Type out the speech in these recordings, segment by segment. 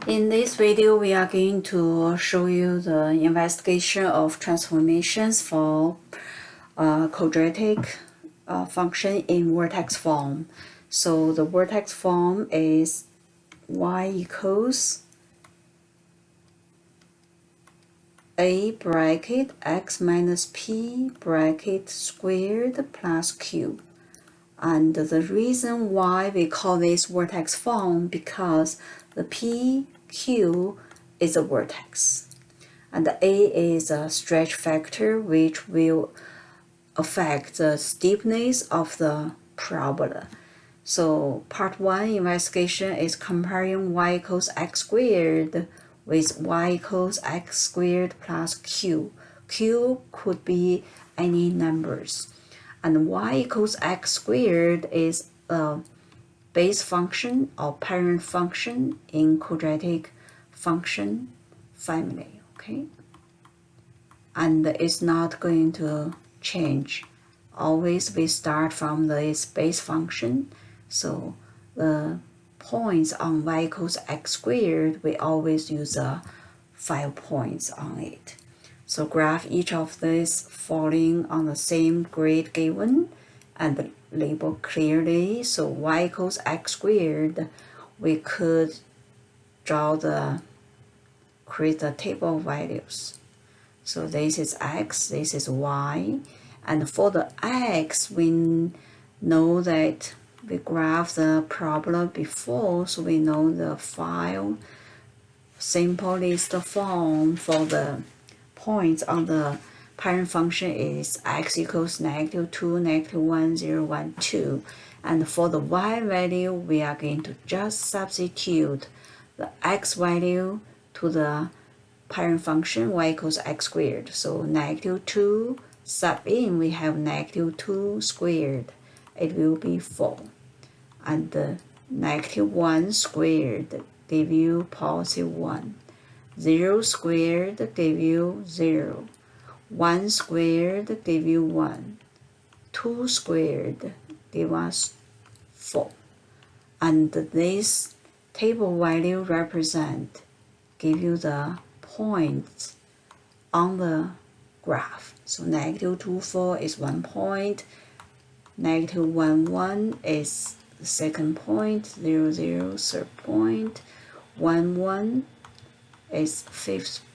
In this video, we are going to show you the investigation of transformations for quadratic function in vertex form. So the vertex form is y equals a bracket x minus p bracket squared plus q. And the reason why we call this vertex form because the p, q is a vertex. And the a is a stretch factor which will affect the steepness of the parabola. So part 1 investigation is comparing y equals x squared with y equals x squared plus q. Q could be any numbers. And y equals x squared is a base function or parent function in quadratic function family, okay? And it's not going to change. Always we start from this base function. So the points on y equals x squared, we always use 5 points on it. So graph each of these falling on the same grid given and label clearly. So y equals x squared, we could create the table values. So this is x, this is y, and for the x, we know that we graph the parabola before, so we know the file simple list form for the points on the parent function is x equals -2, -1, 0, 1, 2. And for the y value, we are going to just substitute the x value to the parent function y equals x squared. So -2 sub in, we have -2 squared. It will be 4. And the -1 squared give you +1. 0 squared give you 0. 1 squared give you 1. 2 squared give us 4. And this table value give you the points on the graph. So -2, 4 is 1 point. -1, 1 is the second point. 0, 0, third point. 1, 1 is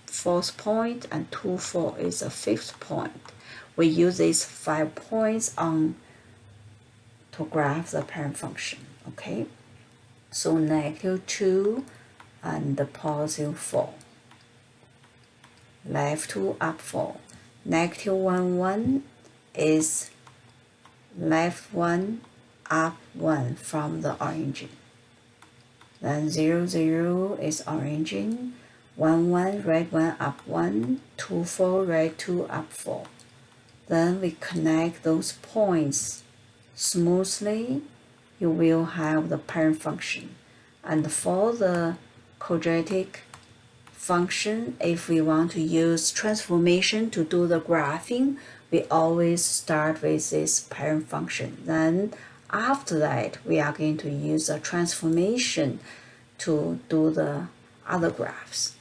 fourth point, and 2, 4 is a fifth point. We use these 5 points to graph the parent function, okay? So -2 and the +4. Left 2 up 4. -1, 1 is left 1 up 1 from the origin. Then 0, 0 is origin. 1, 1, right 1 up 1. 2, 4, right 2 up 4. Then we connect those points smoothly. You will have the parent function. And for the quadratic function, if we want to use transformation to do the graphing, we always start with this parent function. Then after that, we are going to use a transformation to do the other graphs.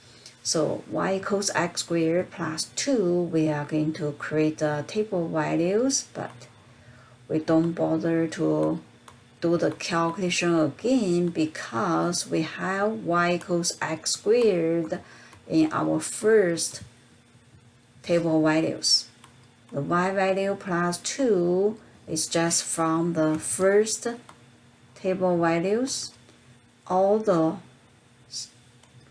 So y equals x squared plus 2, we are going to create the table values, but we don't bother to do the calculation again because we have y equals x squared in our first table values. The y value plus 2 is just from the first table values. All the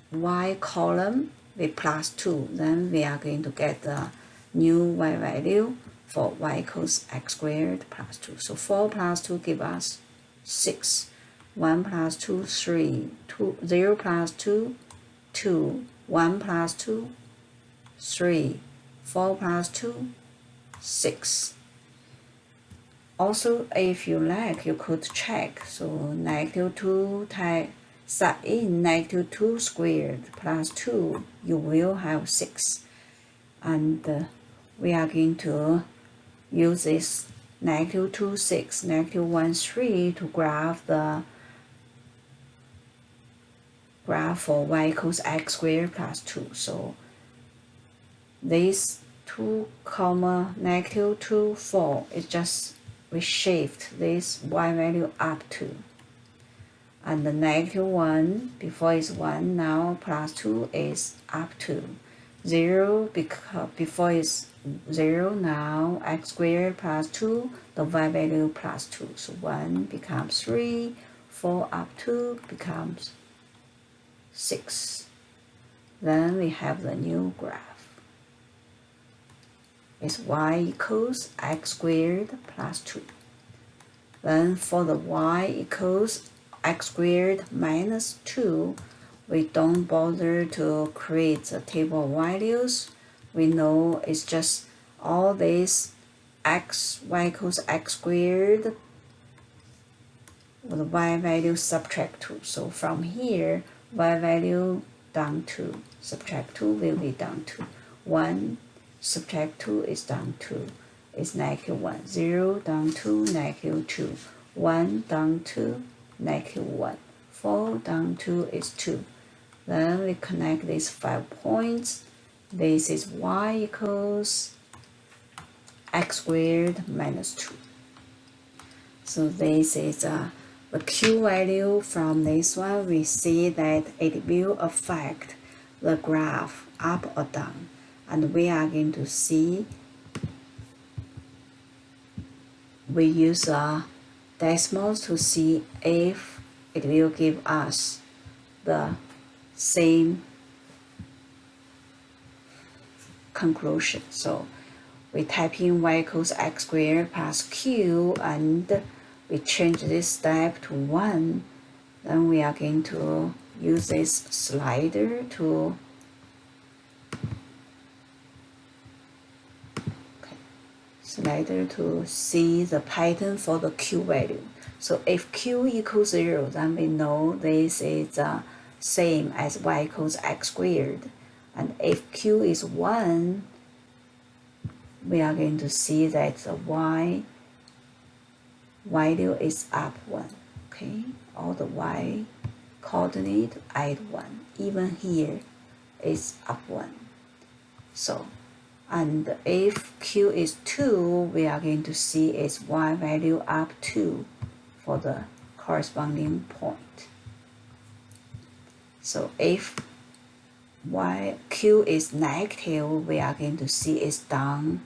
y column with plus 2. Then we are going to get the new y value for y equals x squared plus 2. So 4 plus 2 give us 6. 1 plus 2, 3. 0 plus 2, 2. 1 plus 2, 3. 4 plus 2, 6. Also, if you like, you could check. So -2 sub in -2 squared plus 2, you will have 6. And we are going to use this -2, 6, -1, 3 to graph the graph for y equals x squared plus 2. So this 2 comma negative 2, 4 is just we shift this y value up to. And the negative 1 before is 1, now plus 2 is up to 0 because before is 0, now x squared plus 2, the y value plus 2. So 1 becomes 3, 4 up to becomes 6. Then we have the new graph. It's y equals x squared plus 2. Then for the y equals x squared minus 2, we don't bother to create the table of values. We know it's just all this y equals x squared with y value subtract 2. So from here, y value down to subtract 2 will be down to 1, subtract 2 is down to is negative 1, 0 down to negative 2, 1 down to negative 1, 4 down to is 2. Then we connect these 5 points. This is y equals x squared minus 2. So this is the q value. From this one, we see that it will affect the graph up or down. And we are going to see we use decimals to see if it will give us the same conclusion. So we type in y equals x squared plus q and we change this step to 1. Then we are going to use this slider to see the pattern for the q value. So if q equals 0, then we know this is same as y equals x squared. And if q is 1, we are going to see that the y value is up 1. Okay, all the y coordinate add 1. Even here is up 1. So, and if q is 2, we are going to see its y value up 2 for the corresponding point. So if q is negative, we are going to see it's down.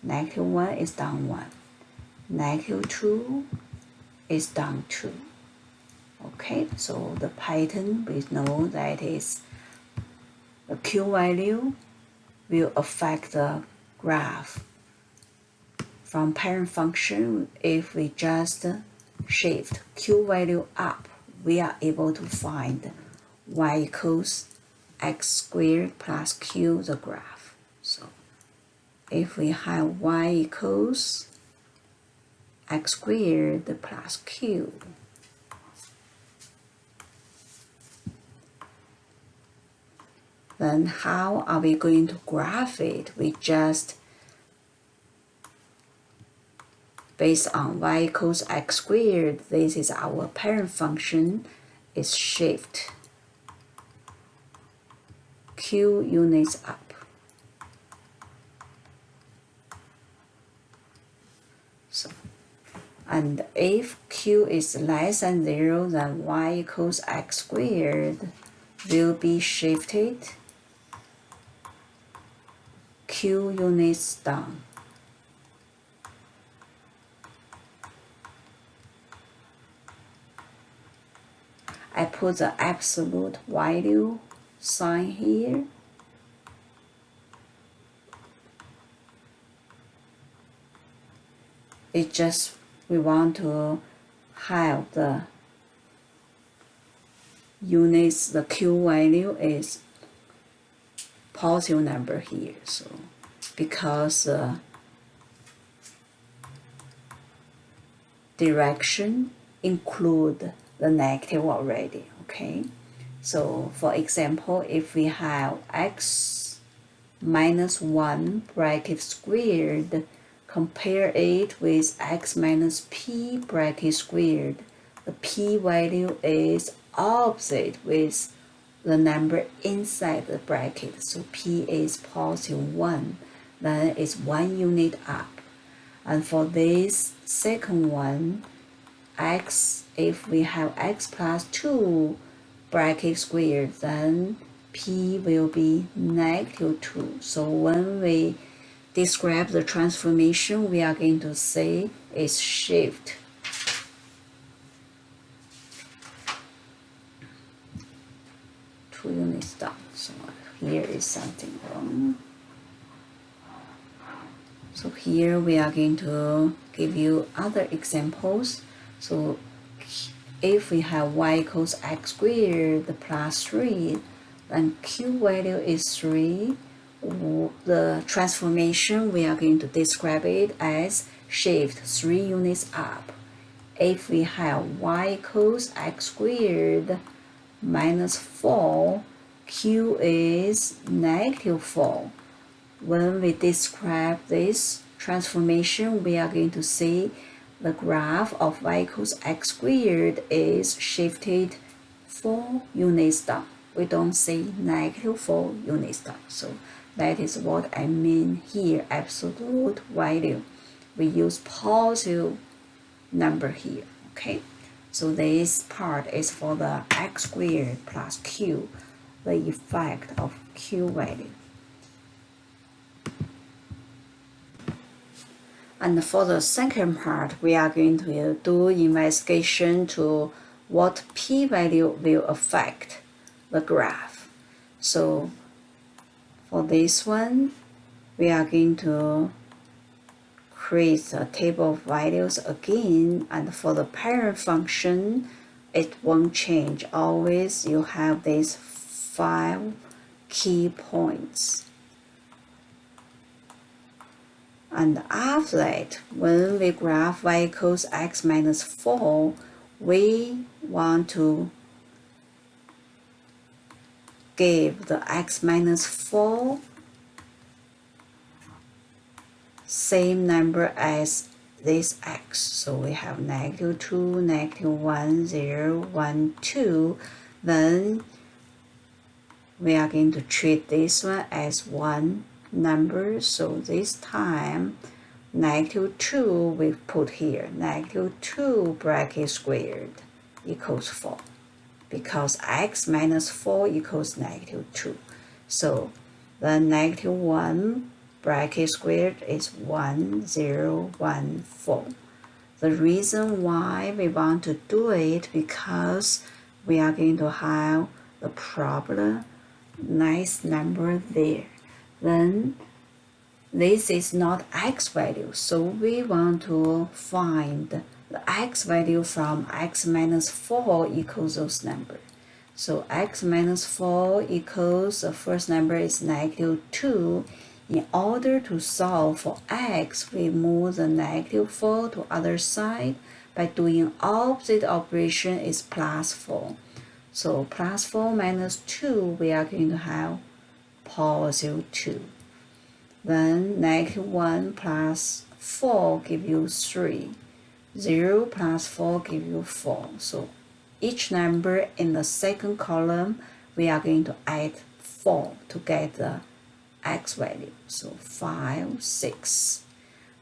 Negative 1 is down 1. Negative 2 is down 2. Okay, so the pattern we know that is the q value will affect the graph. From parent function, if we just shift q value up, we are able to find y equals x squared plus q, the graph. So if we have y equals x squared plus q, then how are we going to graph it? We just, based on y equals x squared, this is our parent function, is shift q units up. So, and if q is less than 0, then y equals x squared will be shifted q units down. I put the absolute value sign here. It just, we want to have the units, the q value is positive number here. So because direction include the negative already, okay? So for example, if we have x minus 1 bracket squared, compare it with x minus p bracket squared, the p value is opposite with the number inside the bracket. So P is positive 1, then it's 1 unit up. And for this second one, x, if we have x plus 2 bracket squared, then P will be negative 2. So when we describe the transformation, we are going to say is shift. Two units down. So here is something wrong. So here we are going to give you other examples. So if we have y equals x squared plus 3, then q value is 3. The transformation, we are going to describe it as shift 3 units up. If we have y equals x squared minus 4, q is negative 4. When we describe this transformation, we are going to say the graph of y equals x squared is shifted 4 units down. We don't say negative 4 units down. So that is what I mean here, absolute value. We use positive number here, okay? So this part is for the x squared plus q, the effect of q value. And for the second part, we are going to do investigation to what p-value will affect the graph. So for this one, we are going to create a table of values again, and for the parent function, it won't change. Always you have these 5 key points. And after that, when we graph y equals x minus 4, we want to give the x minus 4 same number as this x. So we have negative 2, negative 1, 0, 1, 2. Then we are going to treat this one as one number. So this time, negative 2 we put here. Negative 2 bracket squared equals 4. Because x minus 4 equals negative 2. So the negative 1 bracket squared is 1, 0, 1, 4. The reason why we want to do it, because we are going to have the proper nice number there. Then this is not x value, so we want to find the x value from x minus 4 equals those numbers. So x minus 4 equals, the first number is negative 2. In order to solve for x, we move the negative 4 to other side. By doing opposite operation is plus 4. So plus 4 minus 2, we are going to have positive 2. Then negative 1 plus 4 give you 3. 0 plus 4 give you 4. So each number in the second column, we are going to add 4 to get the x value. So 5, 6.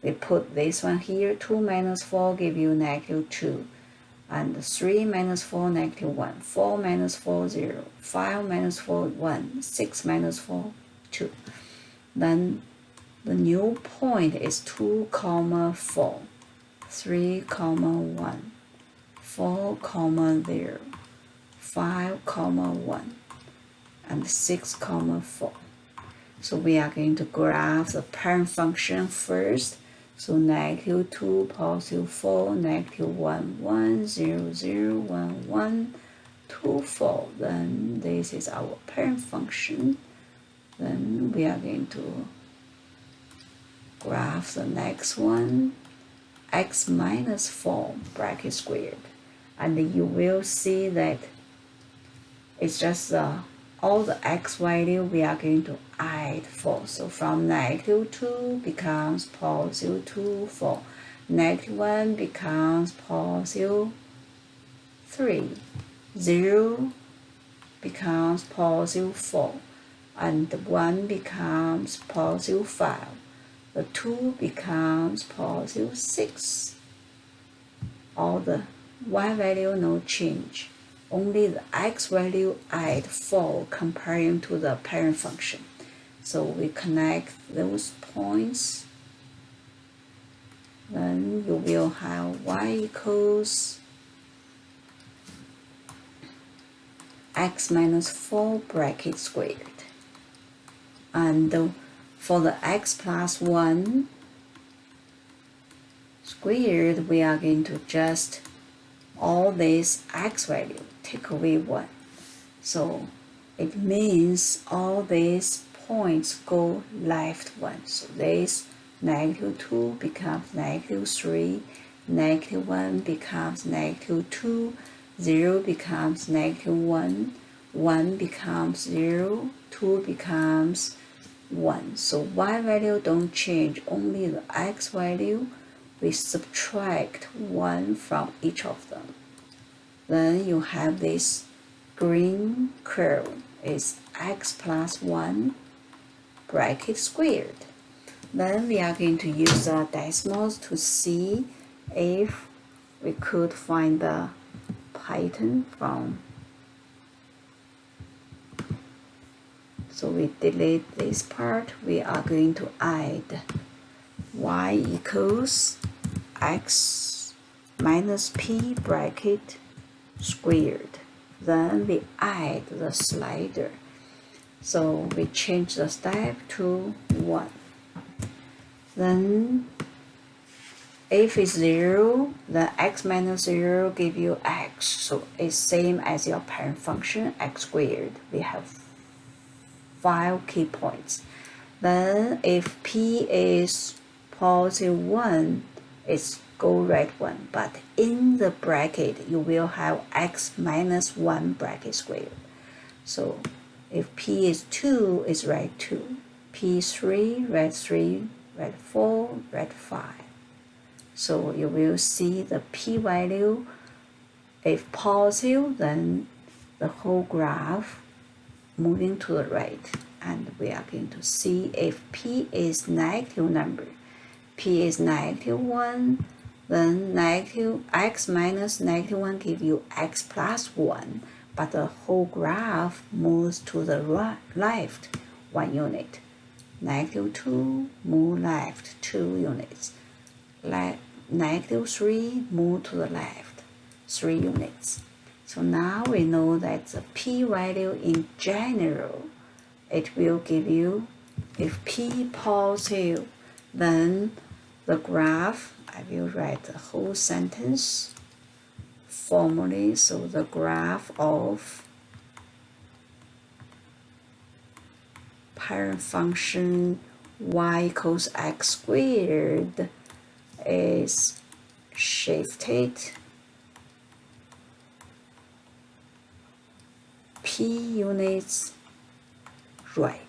We put this one here. 2 minus 4 give you negative 2. And 3 minus 4, negative 1. 4 minus 4, 0. 5 minus 4, 1. 6 minus 4, 2. Then the new point is 2, 4. 3, 1. 4, 0. 5, 1. And 6, 4. So we are going to graph the parent function first. So negative 2, positive 4, negative 1, 1, 0, 0, 1, 1, 2, 4. Then this is our parent function. Then we are going to graph the next one, x minus 4 bracket squared. And you will see that it's just all the x value we are going to add 4. So from negative 2 becomes positive 2, 4. Negative 1 becomes positive 3. 0 becomes positive 4, and 1 becomes positive 5. The 2 becomes positive 6. All the y value no change. Only the x value add 4 comparing to the parent function. So we connect those points. Then you will have y equals x minus 4 bracket squared. And for the x plus 1 squared, we are going to just all this x value, take away 1. So it means all these points go left 1. So this negative 2 becomes negative 3, negative 1 becomes negative 2, 0 becomes negative 1, 1 becomes 0, 2 becomes 1. So y value don't change, only the x value. We subtract 1 from each of them. Then you have this green curve is x plus 1 bracket squared. Then we are going to use the decimals to see if we could find the pattern from. So we delete this part. We are going to add y equals x minus p bracket squared. Then we add the slider. So we change the step to 1. Then if it's 0, then x minus 0 give you x. So it's same as your parent function x squared. We have 5 key points. Then if p is positive 1, it's go right 1. But in the bracket, you will have x minus 1 bracket squared. So if p is 2, it's right 2. p is 3, right 3, right 4, right 5. So you will see the p value. If positive, then the whole graph moving to the right. And we are going to see if p is negative number. P is negative 1, then negative x minus negative 1 give you x plus 1. But the whole graph moves to the left 1 unit. Negative 2, move left 2 units. Negative 3, move to the left 3 units. So now we know that the p value in general, it will give you, if p positive, then the graph, I will write the whole sentence formally. So the graph of parent function y equals x squared is shifted p units right.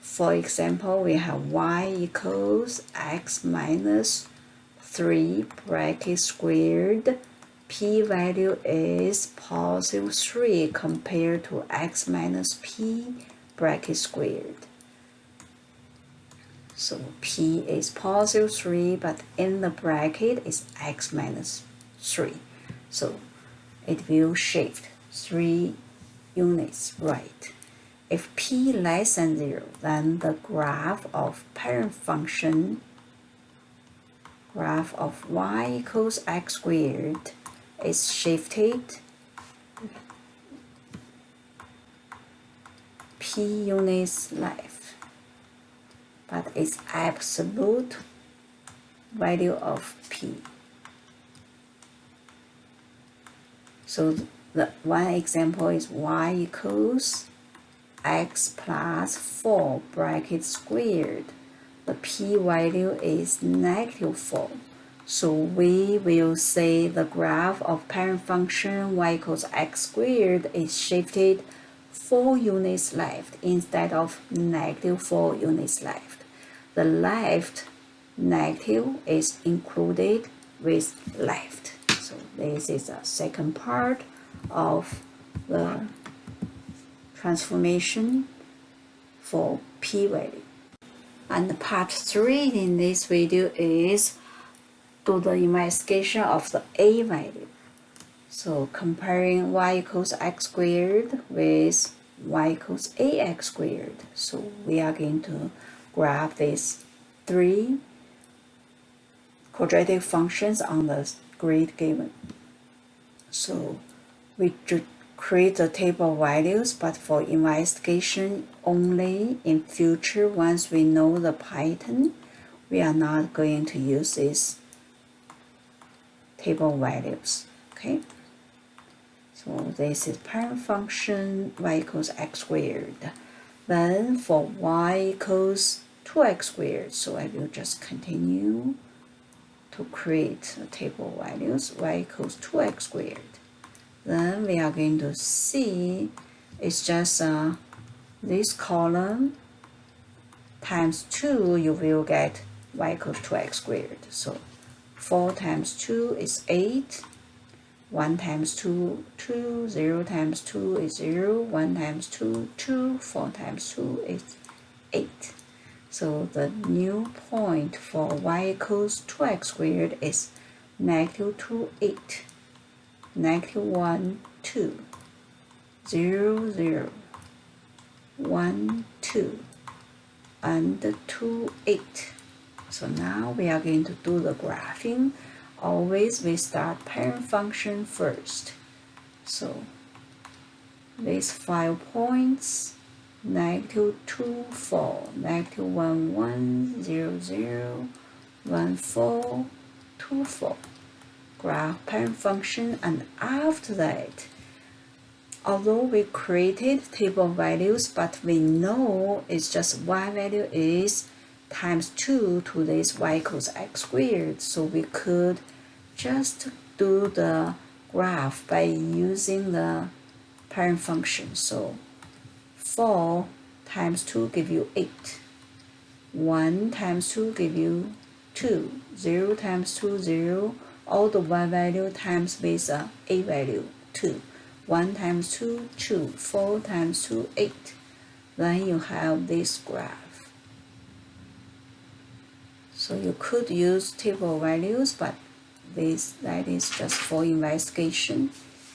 For example, we have y equals x minus 3 bracket squared. P value is positive 3 compared to x minus p bracket squared. So p is positive 3, but in the bracket is x minus 3. So it will shift 3 units right. If p less than 0, then the graph of parent function, graph of y equals x squared, is shifted p units left, but its absolute value of p. So the one example is y equals x plus 4 bracket squared. The p value is negative 4. So we will say the graph of parent function y equals x squared is shifted 4 units left instead of negative 4 units left. The left negative is included with left. So this is the second part of the transformation for p-value. And part 3 in this video is do the investigation of the a value. So comparing y equals x squared with y equals ax squared. So we are going to graph these 3 quadratic functions on the grid given. So we create a table of values, but for investigation only. In future, once we know the pattern, we are not going to use this table of values. Okay. So this is parent function y equals x squared. Then for y equals 2x squared, so I will just continue to create a table of values. Y equals 2x squared. Then we are going to see it's just this column times 2, you will get y equals 2x squared. So 4 times 2 is 8. 1 times 2, 2, 0 times 2 is 0, 1 times 2, 2, 4 times 2 is 8. So the new point for y equals 2x squared is negative 2, 8, negative 1, 2, 0, 0, 1, 2, and 2, 8. So now we are going to do the graphing. Always we start parent function first. So these 5 points, negative 2, 4, negative 1, 1, 0, 0, 1, 4, 2, 4. Graph parent function, and after that, although we created table of values, but we know it's just y value is times 2 to this y equals x squared, so we could just do the graph by using the parent function. So 4 times 2 give you 8, 1 times 2 give you 2, 0 times 2, 0, all the y value times with a value 2, 1 times 2, 2, 4 times 2, 8. Then you have this graph. So you could use table values, but that is just for investigation.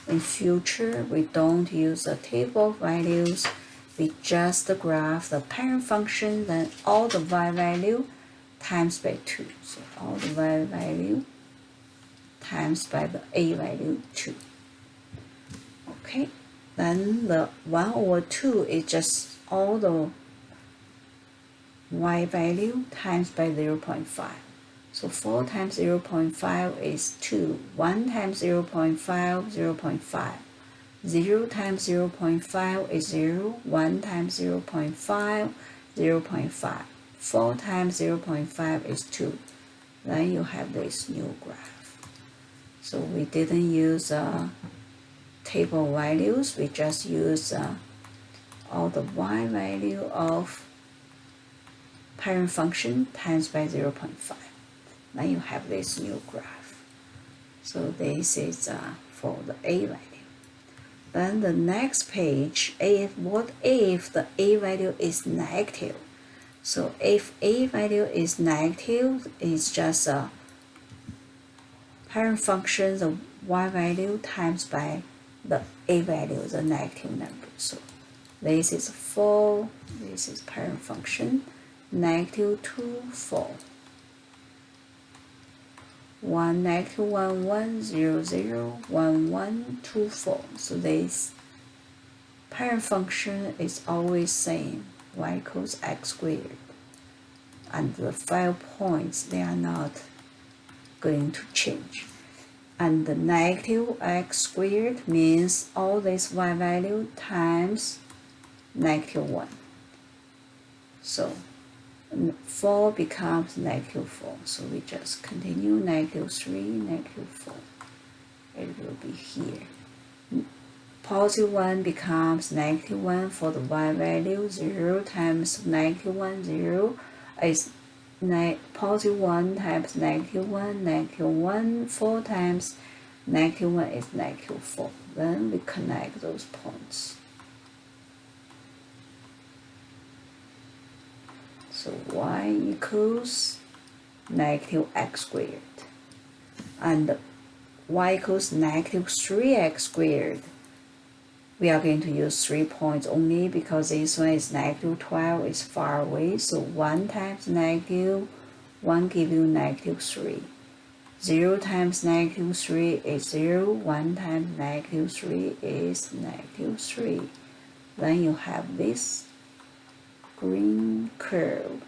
In future, we don't use the table values. We just graph the parent function, then all the y value times by 2. So all the y value times by the a value 2. Okay, then the 1 over 2 is just all the y value times by 0.5. So 4 times 0.5 is 2. 1 times 0.5, 0.5. 0 times 0.5 is 0. 1 times 0.5, 0.5. 4 times 0.5 is 2. Then you have this new graph. So we didn't use table values. We just use all the y value of parent function times by 0.5. Then you have this new graph. So this is for the a value. Then the next page, what if the a value is negative? So if a value is negative, it's just a parent function, the y value times by the a value, the negative number. So this is 4, this is parent function, negative 2, 4. 1, negative 1, 1, 0, 0, 1, 1, 2, 4. So this parent function is always same, y equals x squared. And the 5 points, they are not going to change. And the negative x squared means all this y value times negative 1. So 4 becomes negative 4. So we just continue negative 3, negative 4. It will be here. Positive 1 becomes negative 1 for the y value. 0 times negative 1, 0 is positive 1 times negative 1, negative 1, 4 times negative 1 is negative 4. Then we connect those points. So y equals negative x squared. And y equals negative 3x squared. We are going to use 3 points only because this one is negative 12, is far away. So 1 times negative 1 gives you negative 3. 0 times negative 3 is 0. 1 times negative 3 is negative 3. Then you have this green curve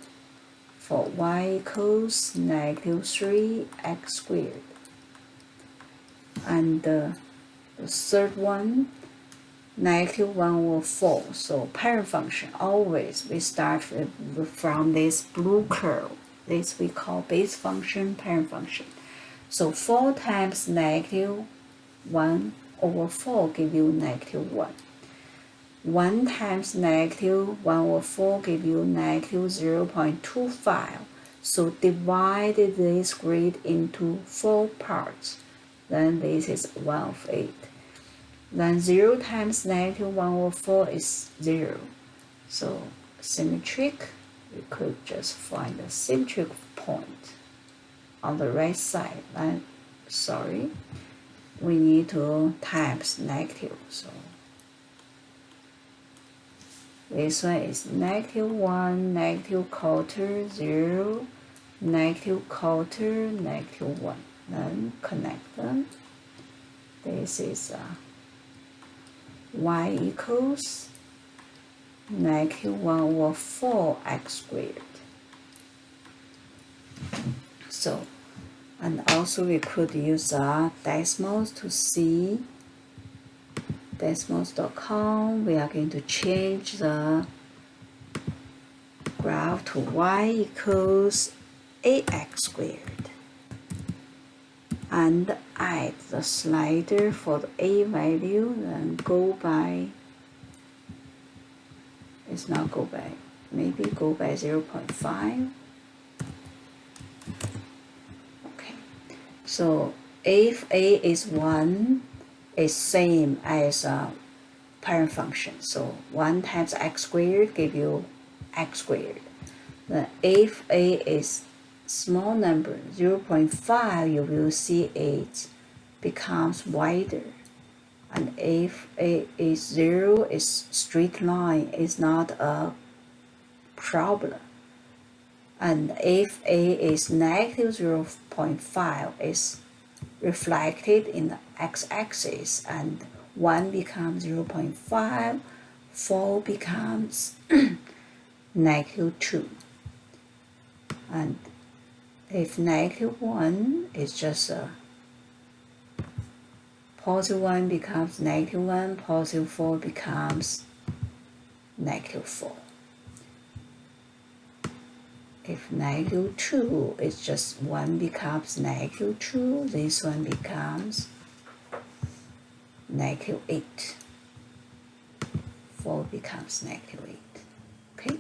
for y equals negative 3x squared. And the third one, negative 1 over 4. So parent function, always we start from this blue curve. This we call base function, parent function. So 4 times negative 1 over 4 give you negative 1. 1 times negative 1 over 4 give you negative 0.25. So divide this grid into 4 parts. Then this is 1 of 8. Then 0 times negative 1 over 4 is 0. So symmetric, we could just find a symmetric point on the right side. And sorry, we need to times negative. So this one is negative 1, negative quarter, 0, negative quarter, negative 1. Then connect them. This is y equals negative 1 over 4x squared. So, and also we could use decimals to see decimals.com. We are going to change the graph to y equals ax squared. And add the slider for the a value, then go by, it's not go by, maybe go by 0.5. Okay, so if a is 1, is same as a parent function. So 1 times x squared give you x squared. Then if a is small number, 0.5, you will see it becomes wider. And if a is 0, is straight line, is not a problem. And if a is negative 0.5, is reflected in the x-axis, and 1 becomes 0.5, 4 becomes negative 2. And if negative 1 is just a positive 1 becomes negative 1, positive 4 becomes negative 4. If negative 2 is just 1 becomes negative 2, this one becomes negative 8. 4 becomes negative 8. Okay?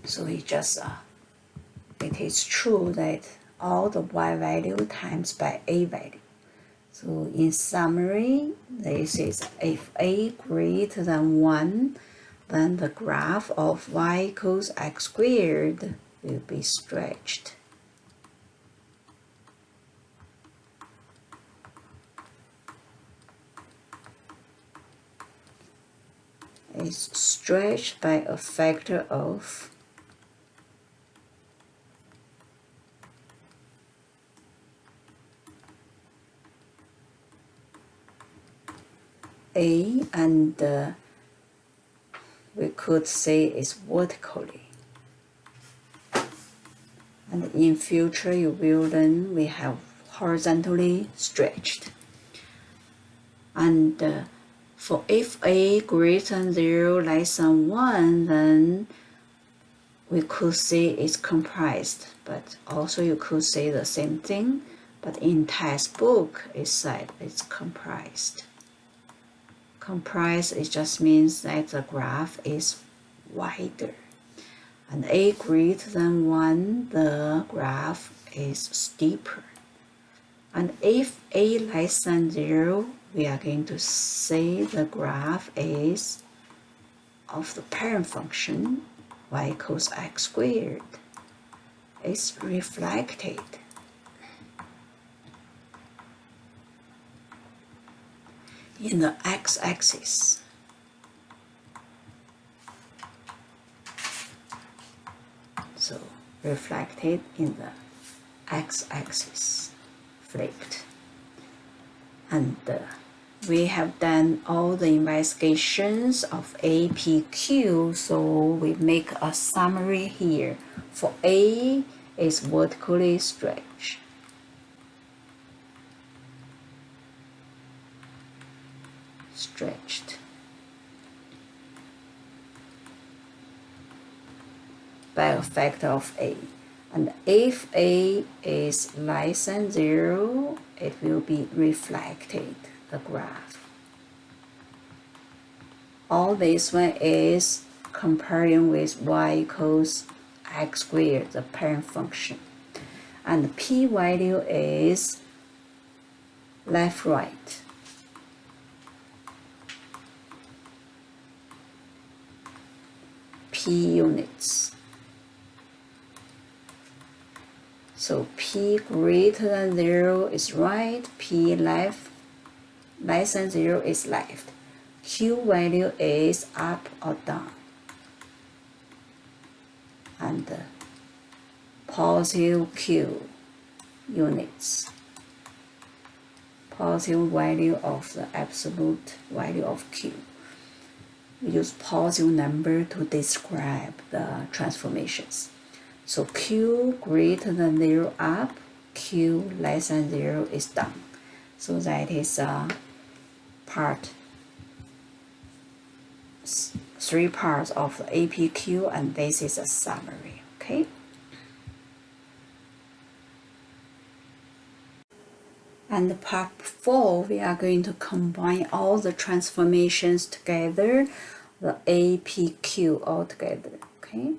So it just, it is true that all the y value times by a value. So in summary, this is if a greater than 1, then the graph of y equals x squared will be stretched. It's stretched by a factor of a, and we could say it's vertically. And in future you will learn we have horizontally stretched. And for if a greater than 0, less than 1, then we could say it's comprised. But also you could say the same thing, but in textbook it said it's comprised. Compressed, it just means that the graph is wider. And a greater than 1, the graph is steeper. And if a less than 0, we are going to say the graph is of the parent function y equals x squared. It's reflected in the x-axis. So reflected in the x-axis, flipped. And we have done all the investigations of APQ, so we make a summary here. For A is vertically stretched. By a factor of A. And if A is less than 0, it will be reflected, the graph. All this one is comparing with y equals x squared, the parent function. And the p value is left, right. P units. So p greater than 0 is right, p less than 0 is left. Q value is up or down. And positive Q units. Positive value of the absolute value of Q. We use positive number to describe the transformations. So Q greater than 0 up, Q less than 0 is down. So that is three parts of the APQ, and this is a summary, okay? And part 4, we are going to combine all the transformations together, the APQ altogether, okay?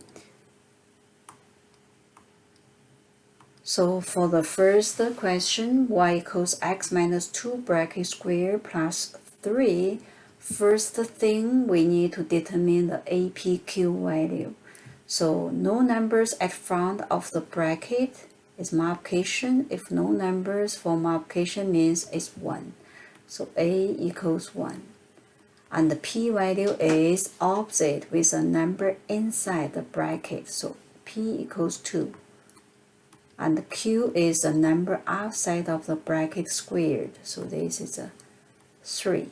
So for the first question, y equals x minus 2 bracket square plus 3, first thing we need to determine the APQ value. So no numbers at front of the bracket is multiplication. If no numbers for multiplication means it's 1. So A equals 1. And the P value is opposite with a number inside the bracket. So P equals 2. And Q is the number outside of the bracket squared. So this is a 3.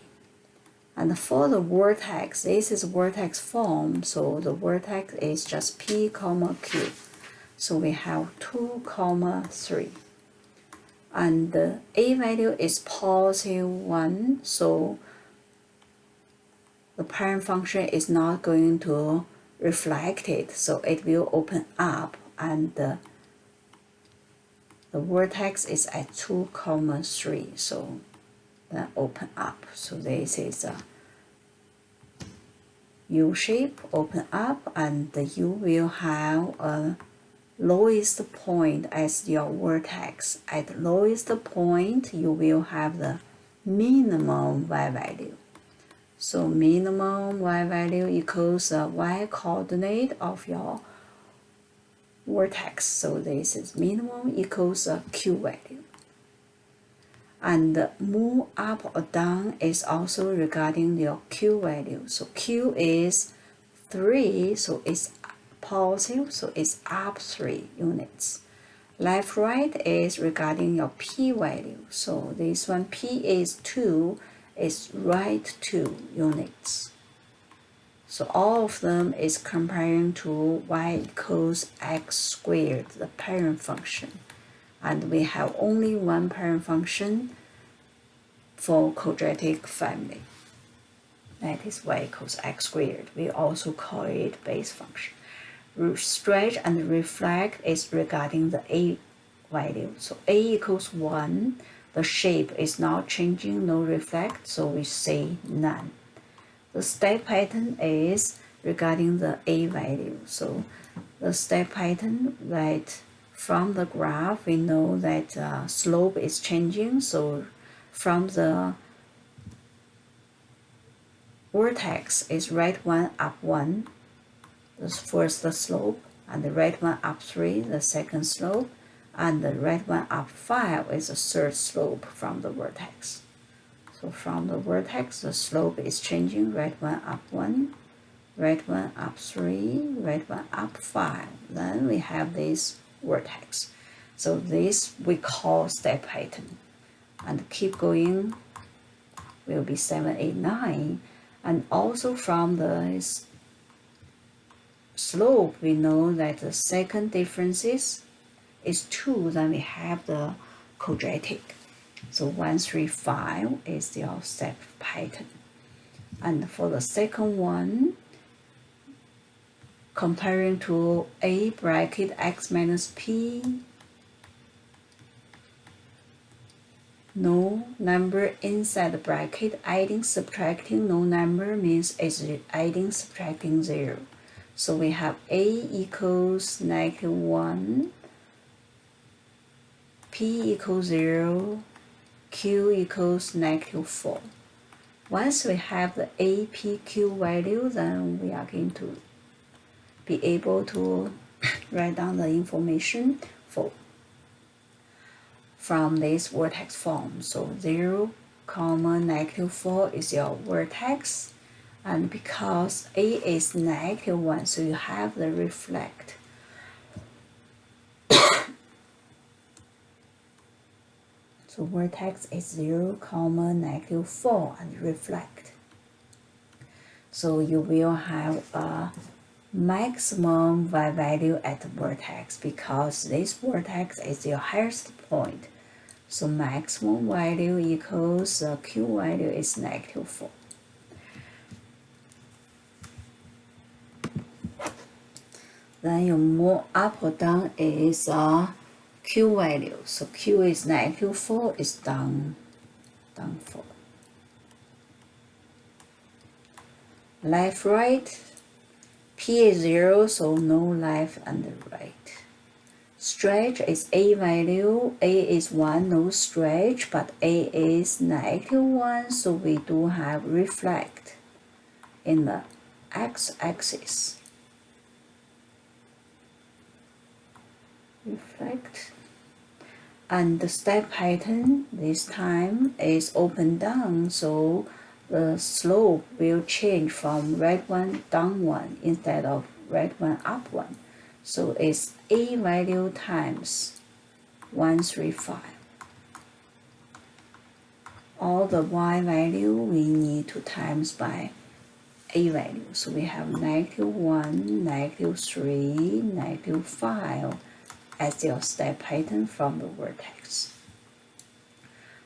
And for the vertex, this is vertex form. So the vertex is just P comma Q. So we have 2 comma 3. And the A value is positive 1. So the parent function is not going to reflect it. So it will open up, and the vertex is at 2 comma 3, so then open up. So this is a U shape, open up, and you will have a lowest point as your vertex. At the lowest point, you will have the minimum y value. So minimum y value equals the y coordinate of your vertex. So this is minimum equals a Q value. And move up or down is also regarding your Q value. So Q is 3, so it's positive, so it's up 3 units. Left right is regarding your P value. So this one P is 2, is right 2 units. So all of them is comparing to y equals x squared, the parent function. And we have only one parent function for quadratic family. That is y equals x squared. We also call it base function. Stretch and reflect is regarding the A value. So A equals 1. The shape is not changing, no reflect, so we say none. The step pattern is regarding the A value. So the step pattern, that from the graph we know that slope is changing. So from the vertex is right one up 1, the first the slope, and the right one up 3, the second slope, and the right one up 5 is the third slope from the vertex. So from the vertex, the slope is changing, right one up 1, right one up 3, right one up 5. Then we have this vertex. So this we call step pattern. And keep going will be 7, 8, 9. And also from the slope, we know that the second difference is 2, then we have the quadratic. So 1, 3, 5 is your step pattern. And for the second one, comparing to A bracket x minus p, no number inside the bracket, adding, subtracting, no number means it's adding, subtracting 0. So we have A equals -1, P equals 0, Q equals -4. Once we have the A, P, Q value, then we are going to be able to write down the information from this vertex form. So 0, -4 is your vertex, and because A is -1, so you have the reflect. So vertex is 0, -4 and reflect. So you will have a maximum y value at the vertex because this vertex is your highest point. So maximum value equals the Q value is -4. Then you move up or down is Q value. So Q is -4 is down 4. Left, right. P is 0, so no left and right. Stretch is A value. A is 1, no stretch, but A is -1, so we do have reflect in the x-axis. Reflect. And the step pattern this time is open down, so the slope will change from right one down 1 instead of right one up 1. So it's A value times 135. All the y value we need to times by A value. So we have -1, -3, -5 as your step pattern from the vertex.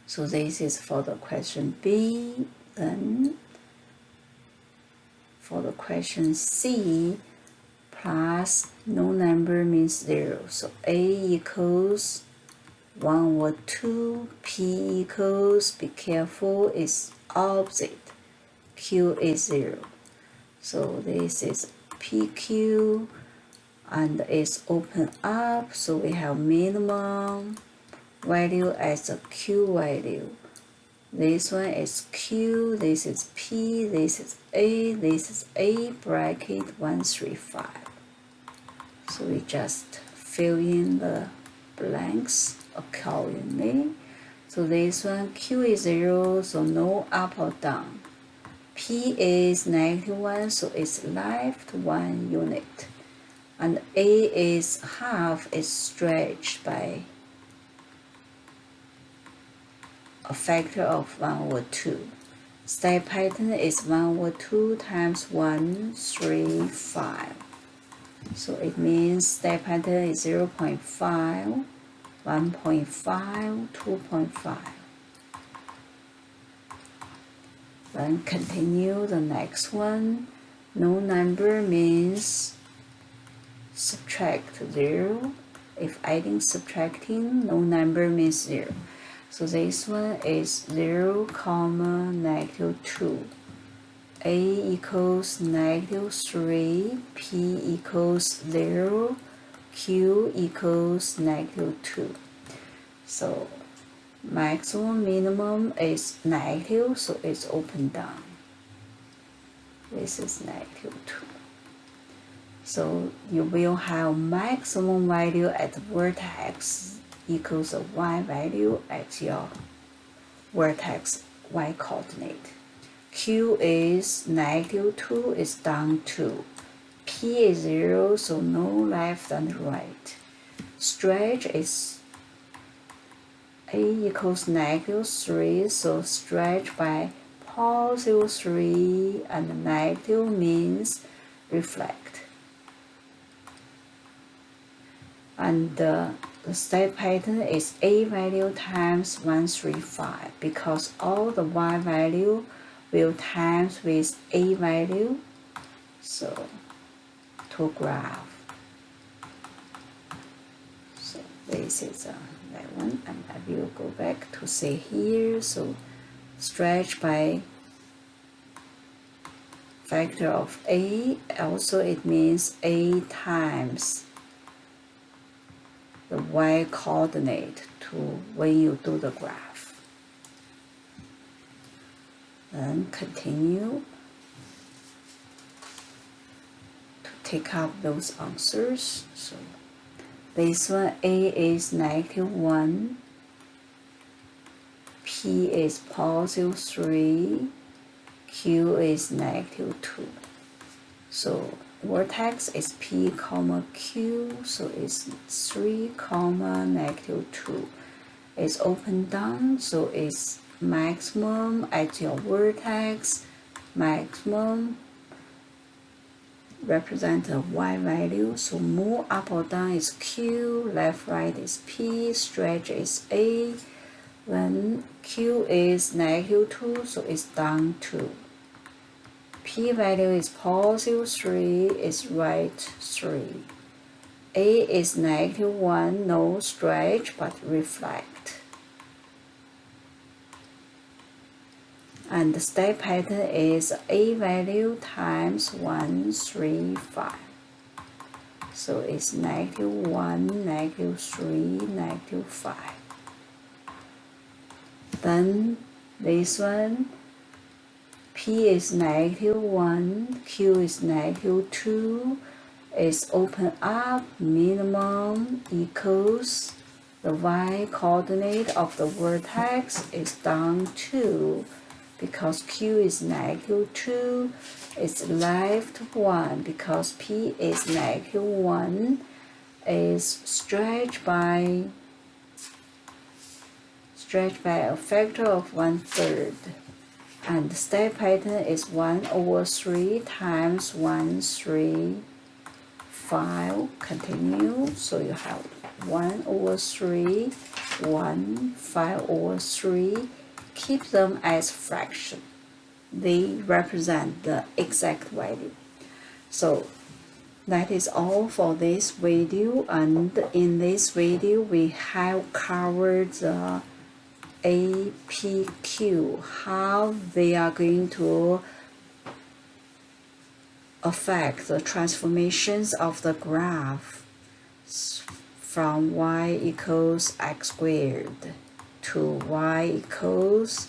So this is for the question B. Then for the question C, plus no number means 0. So A equals 1 or 2, P equals, be careful, is opposite, Q is 0. So this is PQ, and it's open up, so we have minimum value as a Q value. This one is Q, this is P, this is A bracket 135. So we just fill in the blanks accordingly. So this one Q is 0, so no up or down. P is -1, so it's left 1 unit. And A is half, is stretched by a factor of 1 or 2. Step pattern is 1 or 2 times 1, 3, 5. So it means step pattern is 0.5, 1.5, 2.5. Then continue the next one. No number means subtract 0. If adding, subtracting, no number means 0. So this one is 0, -2. A equals -3, P equals 0, Q equals -2. So maximum minimum is negative, so it's open down. This is -2. So you will have maximum value at the vertex equals a y value at your vertex y coordinate. Q is -2, is down 2. P is 0, so no left and right. Stretch is A equals -3, so stretch by +3, and negative means reflect. And the state pattern is A value times 135, because all the y value will times with A value. So to graph. So this is that one, and I will go back to say here. So stretch by factor of A, also it means A times the y coordinate to when you do the graph. Then continue to take up those answers. So this one, A is -1, P is +3, Q is -2. So vertex is P, Q, so it's 3, -2. It's open down, so it's maximum at your vertex, maximum represent a y value, so move up or down is Q, left right is P, stretch is A. When Q is -2, so it's down 2. P value is +3, is right 3. A is -1, no stretch but reflect. And the state pattern is A value times 135. So it's -1, -3, -5. Then this one, P is -1, Q is -2, is open up, minimum equals the y coordinate of the vertex is down 2, because Q is -2, it's left 1, because P is -1, is stretched by a factor of 1/3. And the state pattern is 1/3 times 135. Continue, so you have 1/3, 1, 5/3. Keep them as fraction. They represent the exact value. So that is all for this video, and in this video we have covered the APQ, how they are going to affect the transformations of the graph from y equals x squared to y equals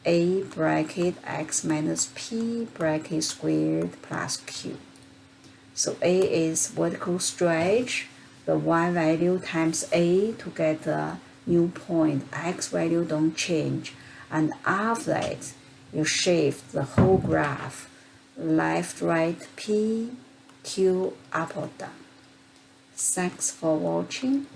a bracket x minus p bracket squared plus q. So A is vertical stretch, the y value times A to get the new point, x value don't change, and after that you shift the whole graph, left, right, P, Q, up or down. Thanks for watching.